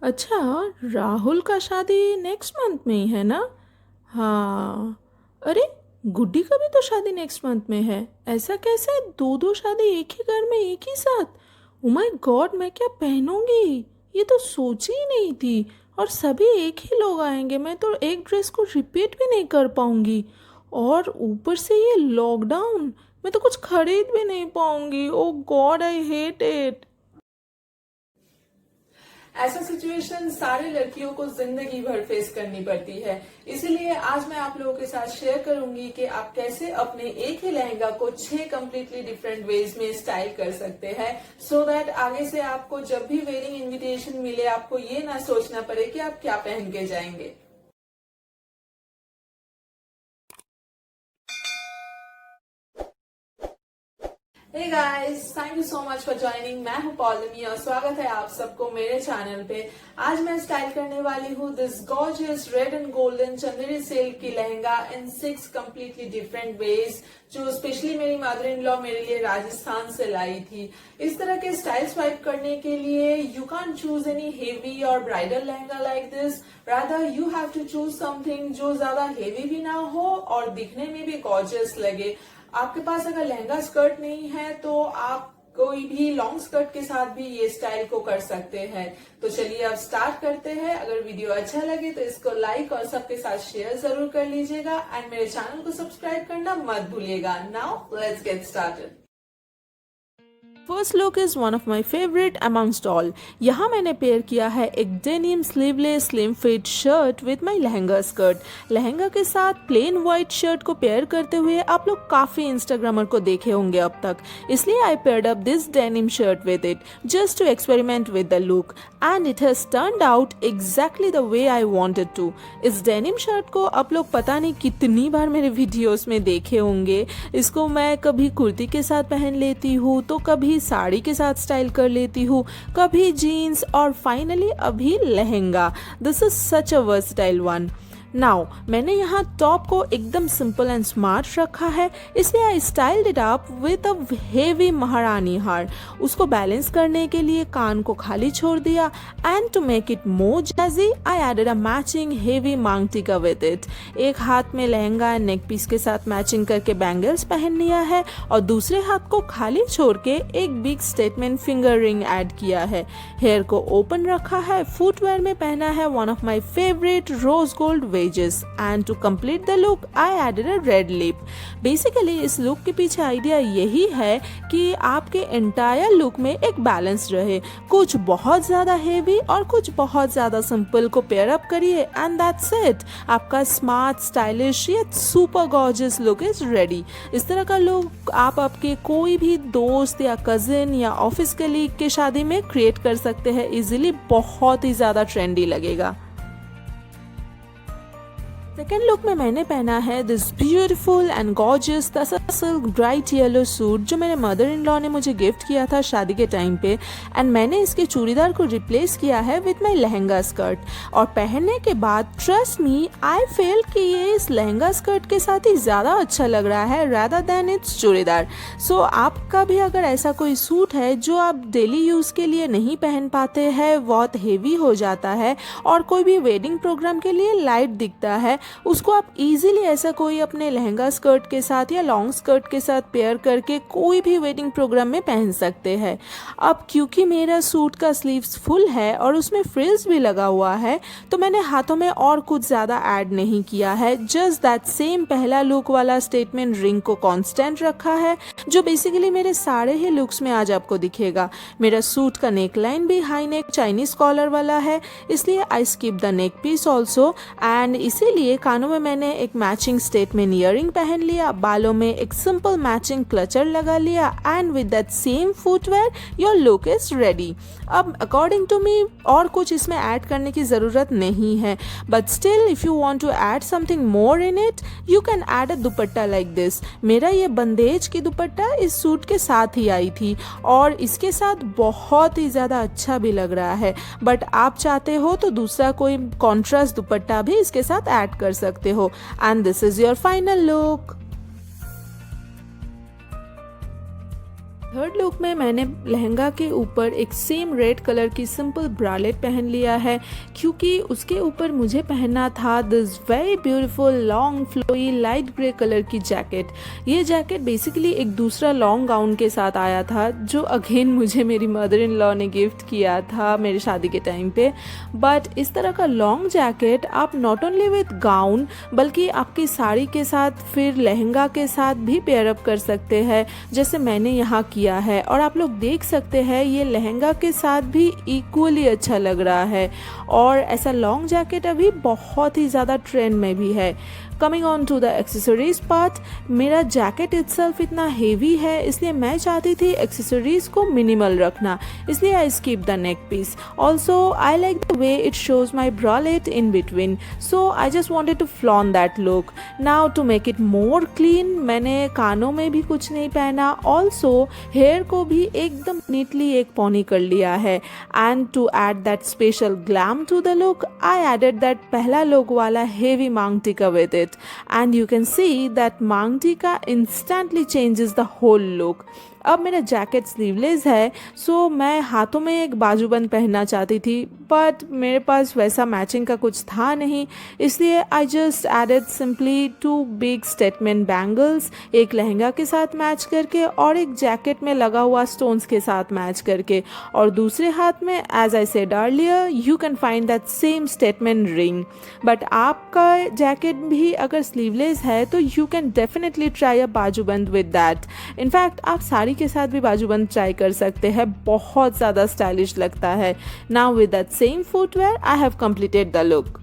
अच्छा, राहुल का शादी नेक्स्ट मंथ में ही है ना? हाँ। अरे, गुड्डी का भी तो शादी नेक्स्ट मंथ में है। ऐसा कैसे दो दो शादी एक ही घर में एक ही साथ? ओ माय गॉड, मैं क्या पहनूंगी? ये तो सोची ही नहीं थी। और सभी एक ही लोग आएंगे, मैं तो एक ड्रेस को रिपीट भी नहीं कर पाऊंगी। और ऊपर से ये लॉकडाउन, मैं तो कुछ खरीद भी नहीं पाऊंगी। ओ गॉड, आई हेट इट। ऐसा सिचुएशन सारे लड़कियों को जिंदगी भर फेस करनी पड़ती है। इसीलिए आज मैं आप लोगों के साथ शेयर करूंगी कि आप कैसे अपने एक ही लहंगा को 6 कंप्लीटली डिफरेंट वेज में स्टाइल कर सकते हैं, सो दैट आगे से आपको जब भी वेडिंग इनविटेशन मिले आपको ये ना सोचना पड़े कि आप क्या पहन के जाएंगे। Hey guys, thank you so much for joining. मैं हूं पौलमी और स्वागत है आप सबको मेरे चैनल पे। आज मैं स्टाइल करने वाली हूँ this gorgeous red and golden Chanderi silk की लहंगा इन 6 कंप्लीटली डिफरेंट वेज, जो स्पेशली मेरी मदर इन लॉ मेरे लिए राजस्थान से लाई थी। इस तरह के स्टाइल स्वाइप करने के लिए you can choose any heavy और bridal lehenga like this, rather you have to choose something जो ज्यादा हेवी भी ना हो और दिखने में भी गॉर्जियस लगे। आपके पास अगर लहंगा स्कर्ट नहीं है तो आप कोई भी लॉन्ग स्कर्ट के साथ भी ये स्टाइल को कर सकते हैं। तो चलिए अब स्टार्ट करते हैं। अगर वीडियो अच्छा लगे तो इसको लाइक और सबके साथ शेयर जरूर कर लीजिएगा एंड मेरे चैनल को सब्सक्राइब करना मत भूलिएगा। Now let's get started. First look is one of my favourite amongst all. यहाँ मैंने पेयर किया है एक denim sleeveless slim fit shirt with my lehenga skirt. Lehenga के साथ प्लेन व्हाइट शर्ट को पेयर करते हुए आप लोग काफी इंस्टाग्रामर को देखे होंगे अब तक, इसलिए I paired up this denim shirt with it just to experiment with the look and it has turned out exactly the way I wanted to. इस डेनिम शर्ट को आप लोग पता नहीं कितनी बार मेरे वीडियोस में देखे होंगे। इसको मैं कभी कुर्ती के साथ पहन लेती हूँ तो कभी साड़ी के साथ स्टाइल कर लेती हूँ, कभी जीन्स और फाइनली अभी lehenga. This is such a versatile one. Now मैंने यहाँ टॉप को एकदम सिंपल एंड स्मार्ट रखा है, इसलिए I styled it up with a heavy महारानी हार। उसको बैलेंस करने के लिए कान को खाली छोड़ दिया and to make it more jazzy I added a matching heavy maang tikka with it. एक हाथ में लहंगा एंड नेक पीस के साथ मैचिंग करके बैंगल्स पहन लिया है और दूसरे हाथ को खाली छोड़ के एक big statement finger ring add किया है। हेयर को ओपन रखा है, फुटवेयर में पहना है one of my favourite rose gold wedges and to complete the look I added a red lip। Basically इस लुक के पीछे आइडिया यही है कि आपके एंटायर लुक में एक बैलेंस रहे, कुछ बहुत ज्यादा हेवी और कुछ बहुत ज्यादा सिंपल को पेयर अप करिए एंड दैट्स इट। आपका smart stylish yet super gorgeous look is ready. इस तरह का लुक आप आपके कोई भी दोस्त या कजिन या ऑफिस कलीग के शादी में क्रिएट कर सकते हैं इजीली, बहुत ही ज्यादा ट्रेंडी लगेगा। सेकेंड लुक में मैंने पहना है this beautiful and gorgeous tussar silk bright yellow suit जो मेरे मदर इन लॉ ने मुझे गिफ्ट किया था शादी के टाइम पे, एंड मैंने इसके चूड़ीदार को रिप्लेस किया है विद माई लहंगा स्कर्ट। और पहनने के बाद ट्रस्ट मी आई फील कि ये इस लहंगा स्कर्ट के साथ ही ज़्यादा अच्छा लग रहा है रादर देन इट्स चूड़ीदार। सो आपका भी अगर ऐसा कोई सूट है जो आप डेली यूज़ के लिए नहीं पहन पाते हैं, बहुत हेवी हो जाता है और कोई भी वेडिंग प्रोग्राम के लिए लाइट दिखता है, उसको आप इजीली ऐसा कोई अपने लहंगा स्कर्ट के साथ या लॉन्ग स्कर्ट के साथ पेयर करके कोई भी वेडिंग प्रोग्राम में पहन सकते हैं। अब क्योंकि मेरा सूट का स्लीव्स फुल है और उसमें फ्रिल्स भी लगा हुआ है तो मैंने हाथों में और कुछ ज़्यादा ऐड नहीं किया है, जस्ट दैट सेम पहला लुक वाला स्टेटमेंट रिंग को कांस्टेंट रखा है जो बेसिकली मेरे सारे ही लुक्स में आज आपको दिखेगा। मेरा सूट का नेक लाइन भी हाई नेक चाइनीज कॉलर वाला है, इसलिए I skip the neck piece also and इसीलिए कानों में मैंने एक मैचिंग स्टेटमेंट ईयरिंग पहन लिया, बालों में एक सिंपल मैचिंग क्लचर लगा लिया and with that same footwear your look is ready. अब अकॉर्डिंग टू मी और कुछ इसमें ऐड करने की ज़रूरत नहीं है, but still if you want to add something more in it you can add a dupatta like this. मेरा ये बंदेज की दुपट्टा इस सूट के साथ ही आई थी और इसके साथ बहुत ही ज़्यादा अच्छा भी लग रहा है, बट आप चाहते हो तो दूसरा कोई कॉन्ट्रास्ट दुपट्टा भी इसके साथ ऐड कर सकते हो and this is your final look. Third look में मैंने लहंगा के ऊपर एक सेम रेड कलर की सिंपल ब्रालेट पहन लिया है, क्योंकि उसके ऊपर मुझे पहनना था this very beautiful long flowy light grey colour की जैकेट। ये जैकेट बेसिकली एक दूसरा लॉन्ग गाउन के साथ आया था, जो अगेन मुझे मेरी मदर इन लॉ ने गिफ्ट किया था मेरी शादी के टाइम पे। बट इस तरह का लॉन्ग जैकेट आप नॉट ओनली विद गाउन बल्कि आपकी साड़ी के साथ फिर लहंगा के साथ भी पेयर अप कर सकते हैं, जैसे मैंने यहाँ किया है। और आप लोग देख सकते हैं ये लहंगा के साथ भी इक्वली अच्छा लग रहा है। और ऐसा लॉन्ग जैकेट अभी बहुत ही ज़्यादा ट्रेंड में भी है। Coming on to the accessories part, मेरा जैकेट इटसेल्फ इतना हेवी है, इसलिए मैं चाहती थी एक्सेसरीज को मिनिमल रखना, इसलिए I skip the neck piece. Also I like the way it shows my bralette in between, so I just wanted to flaunt that look. Now to make it more clean, मैंने कानों में भी कुछ नहीं पहना, also hair को भी एकदम नीटली एक पॉनी कर लिया है। And to add that special glam to the look, I added that पहला लुक वाला heavy maang tikka with it, and you can see that मांग टिका instantly changes the whole look। अब मेरा जैकेट स्लीवलेस है, सो मैं हाथों में एक बाजूबंद पहनना चाहती थी, बट मेरे पास वैसा मैचिंग का कुछ था नहीं, इसलिए I just added simply 2 big statement bangles, एक लहंगा के साथ मैच करके और एक जैकेट में लगा हुआ स्टोन्स के साथ मैच करके। और दूसरे हाथ में as I said earlier you can find that same statement ring. But आपका जैकेट भी अगर स्लीवलेस है तो you can definitely try a बाजूबंद विद दैट। इनफैक्ट आप साड़ी के साथ भी बाजूबंद ट्राई कर सकते हैं, बहुत ज़्यादा स्टाइलिश लगता है। Now with that same footwear I have completed the look.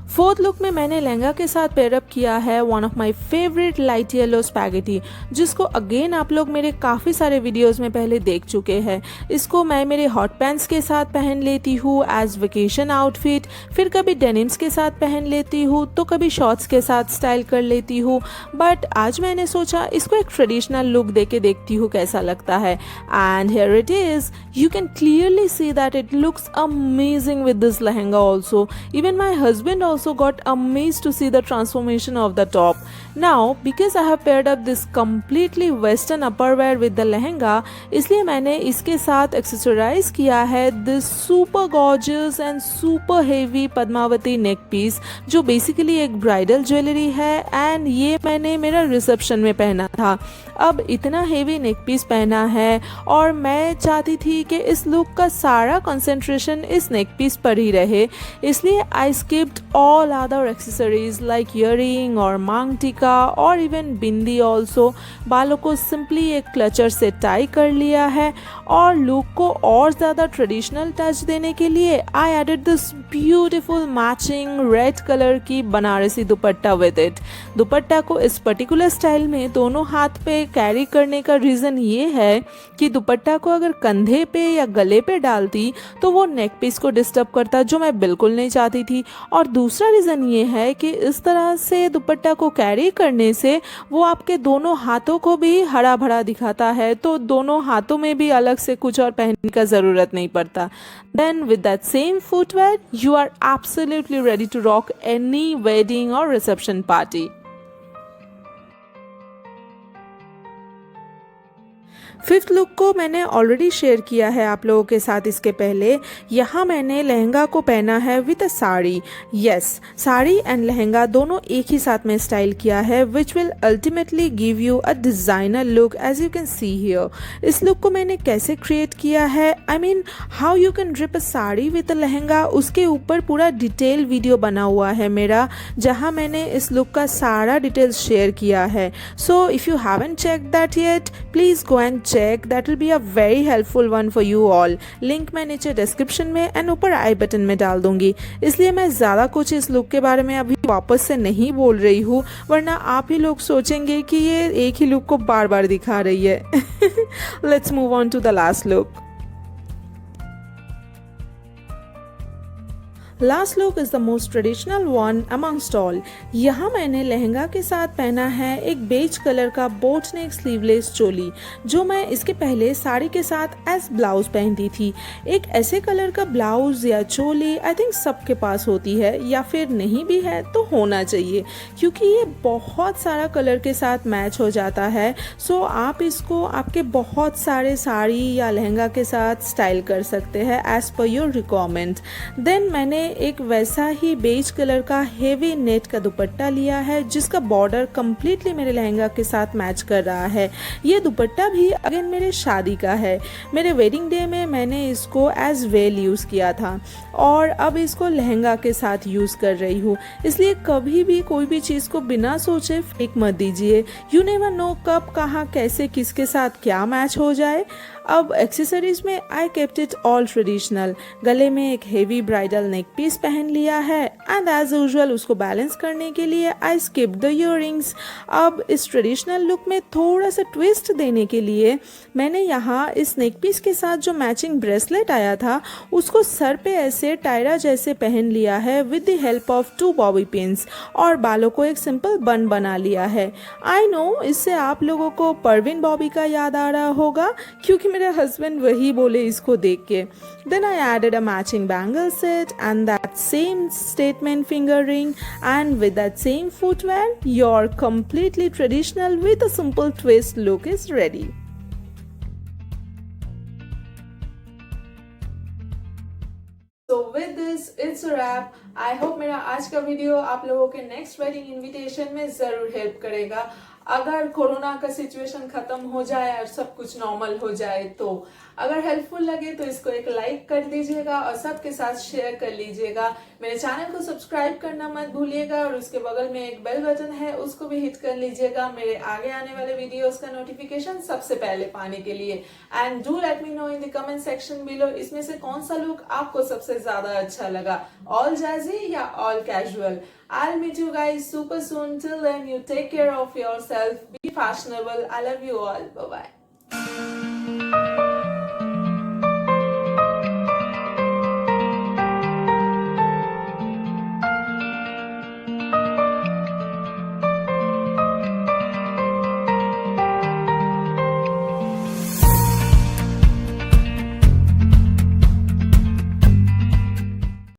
Fourth look में मैंने लहंगा के साथ पेयरअप किया है one of my favourite light yellow spaghetti, जिसको अगेन आप लोग मेरे काफ़ी सारे वीडियोस में पहले देख चुके हैं। इसको मैं मेरे हॉट पैंट्स के साथ पहन लेती हूँ एज वेकेशन आउटफिट, फिर कभी डेनिम्स के साथ पहन लेती हूँ तो कभी शॉर्ट्स के साथ स्टाइल कर लेती हूँ। बट आज मैंने सोचा इसको एक ट्रेडिशनल लुक दे के देखती हूँ कैसा लगता है। And here it is, you can clearly see that it looks amazing with this lehenga also. Even my husband also got amazed to see the transformation of the top. Now because I have paired up this completely western upperwear with the lehenga, इसलिए मैंने इसके साथ accessorise किया है this super gorgeous and super heavy Padmavati neck piece, जो basically एक bridal jewellery है। And ये मैंने मेरा रिसेप्शन में पहना था। अब इतना हेवी नेक पीस पहना है और मैं चाहती थी कि इस लुक का सारा कंसंट्रेशन इस नेक पीस पर ही रहे, इसलिए आई skipped all other accessories like earring और मांग टिका और इवन बिंदी ऑल्सो। बालों को सिंपली एक क्लचर से टाई कर लिया है और लुक को और ज़्यादा ट्रेडिशनल टच देने के लिए I added this beautiful matching red colour की बनारसी दुपट्टा विद इट। दुपट्टा को इस पर्टिकुलर स्टाइल में दोनों हाथ पे कैरी करने का रीज़न ये है कि दुपट्टा को अगर कंधे पे या गले पे डालती तो वो नेक पीस को डिस्टर्ब करता, जो मैं बिल्कुल नहीं चाहती थी। और दूसरा रीज़न ये है कि इस तरह से दुपट्टा को कैरी करने से वो आपके दोनों हाथों को भी हरा भरा दिखाता है, तो दोनों हाथों में भी अलग से कुछ और पहनने का ज़रूरत नहीं पड़ता। Then with that same footwear you are absolutely ready to rock any wedding और रिसेप्शन पार्टी। फिफ्थ लुक को मैंने ऑलरेडी शेयर किया है आप लोगों के साथ इसके पहले। यहाँ मैंने लहंगा को पहना है with a sari. Yes, sari and lehenga दोनों एक ही साथ में स्टाइल किया है, which will ultimately give you a designer look as you can see here. इस लुक को मैंने कैसे क्रिएट किया है, I mean how you can drape a sari with a lehenga, उसके ऊपर पूरा डिटेल वीडियो बना हुआ है मेरा, जहाँ मैंने इस लुक का सारा डिटेल्स शेयर किया है। So if you haven't check that yet, please go and check, that will be a very helpful one for you all। Link मैं नीचे डिस्क्रिप्शन में एंड ऊपर आई बटन में डाल दूंगी। इसलिए मैं ज़्यादा कुछ इस लुक के बारे में अभी वापस से नहीं बोल रही हूँ, वरना आप ही लोग सोचेंगे कि ये एक ही लुक को बार बार दिखा रही है। Let's move on to the last look. Last look is the most traditional one amongst all. यहाँ मैंने लहंगा के साथ पहना है एक बेज कलर का बोट नेक स्लीवलेस चोली, जो मैं इसके पहले साड़ी के साथ एज ब्लाउज पहनती थी। एक ऐसे कलर का ब्लाउज या चोली आई थिंक सबके पास होती है, या फिर नहीं भी है तो होना चाहिए, क्योंकि ये बहुत सारा कलर के साथ मैच हो जाता है। सो आप इसको आपके बहुत सारे साड़ी या लहंगा के साथ स्टाइल कर सकते हैं as per your requirement. Then मैंने एक वैसा ही बेज कलर का हेवी नेट का दुपट्टा लिया है, जिसका बॉर्डर कम्प्लीटली मेरे लहंगा के साथ मैच कर रहा है। ये दुपट्टा भी अगेन मेरे शादी का है। मेरे वेडिंग डे में मैंने इसको एज वेल यूज़ किया था और अब इसको लहंगा के साथ यूज़ कर रही हूँ। इसलिए कभी भी कोई भी चीज़ को बिना सोचे फेंक मत दीजिए। यू नेवर नो कब कहाँ कैसे किसके साथ क्या मैच हो जाए। अब एक्सेसरीज में I kept it all traditional. गले में एक हेवी ब्राइडल नेक पीस पहन लिया है एंड एज यूजुअल उसको बैलेंस करने के लिए आई स्किप द इयररिंग्स। अब इस ट्रेडिशनल लुक में थोड़ा सा ट्विस्ट देने के लिए मैंने यहाँ इस नेक पीस के साथ जो मैचिंग ब्रेसलेट आया था उसको सर पे ऐसे टायरा जैसे पहन लिया है with the help of 2 Bobby pins, और बालों को एक सिंपल बन बना लिया है। आई नो इससे आप लोगों को परवीन बॉबी का याद आ रहा होगा, क्योंकि मेरे हस्बैंड वही बोले इसको देख के। Then I added a matching bangle set and that same statement finger ring, and with that same footwear your completely traditional with a simple twist look is ready. So with this it's a wrap. I hope मेरा आज का video आप लोगों के next wedding invitation में जरूर help करेगा। अगर कोरोना का सिचुएशन खत्म हो जाए और सब कुछ नॉर्मल हो जाए तो अगर हेल्पफुल लगे तो इसको एक लाइक कर दीजिएगा और सबके साथ शेयर कर लीजिएगा। मेरे चैनल को सब्सक्राइब करना मत भूलिएगा और उसके बगल में एक बेल बटन है, उसको भी हिट कर लीजिएगा मेरे आगे आने वाले वीडियोस का नोटिफिकेशन सबसे पहले पाने के लिए। And do let me know in the comment section below इसमें से कौन सा लुक आपको सबसे ज्यादा अच्छा लगा, ऑल जैजी या all casual. I'll meet you guys super soon. Till then, you take care of yourself. Be fashionable. I love you all. Bye bye.